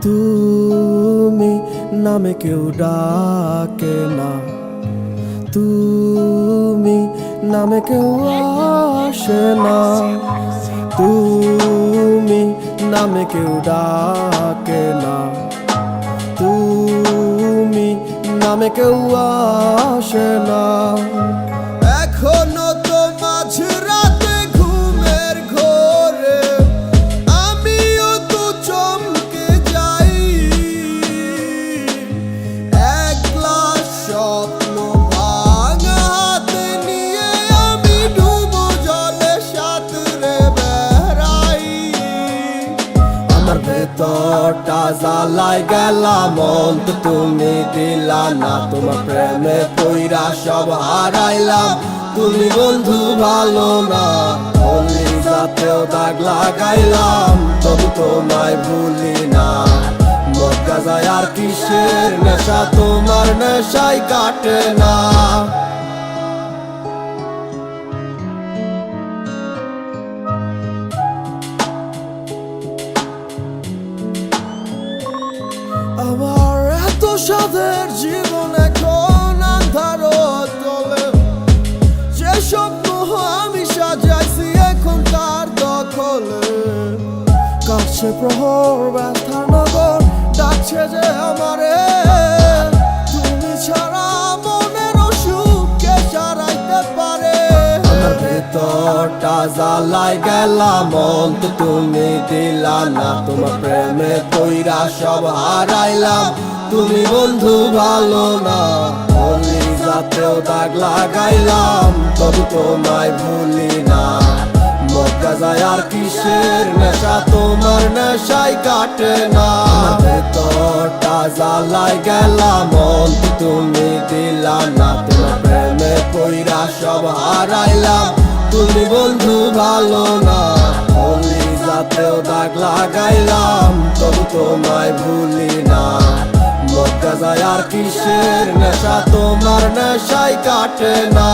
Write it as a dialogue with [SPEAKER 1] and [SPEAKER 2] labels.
[SPEAKER 1] তুমি নামে কেউ ডাকে না, তুমি নামে কেউ আসে না, তুমি নামে কেউ ডাকে না, তুমি নামে কেউ আসে না। এখনো তো মাঝরাতে ঘুমের ঘোরে আমিও তো চমকে যাই, এক গ্লাস স্বপ্ন ভাঙা হাতে নিয়ে আমি ডুবো জলে সাঁতরে বেড়াই। আমার ভেতরটা জ্বালায় গেলাম, অন্ত তুমি দিলা না, তোমার প্রেমে পইরা সব হারাইলাম। তুমি বন্ধু ভালো না, বলি যাতেও দাগ লাগাইলাম, তবু তোমায় ভুলি না। মদ গাঁজায় আর কিসের নেশা, তোমার নেশাই কাটে না। আমার এত সাধের জীবন এখন আন্ধার তলে, যে স্বপ্ন আমি সাজাইছি এখন তার দখলে। কাছে প্রহর ব্যথার নগর ডাকছে যে আমারে, তুমি ছাড়া মনের অসুখ কে সারাইতে পারে। আমার ভেতরটা জ্বালায় গেলাম, অন্ত তুমি দিলা না, তোমার প্রেমে পইরা সব হারাইলাম। তুমি বন্ধু ভালো না, বলি যাতেও দাগ লাগাইলাম, তবু তোমায় ভুলি না। মদ গাঁজায় আর কিসের নেশা, তোমার নেশাই কাটে না। ভেতরটা জ্বালায় গেলাম, অন্ত তুমি দিলা না, তোমার প্রেমে পইরা সব হারাইলাম। তুমি বন্ধু ভালো না, বলি যাতেও দাগ লাগাইলাম, তবু তোমায় ভুলি না। মদ গাঁজায় আর কিসের নেশা, তোমার নেশাই কাটে না।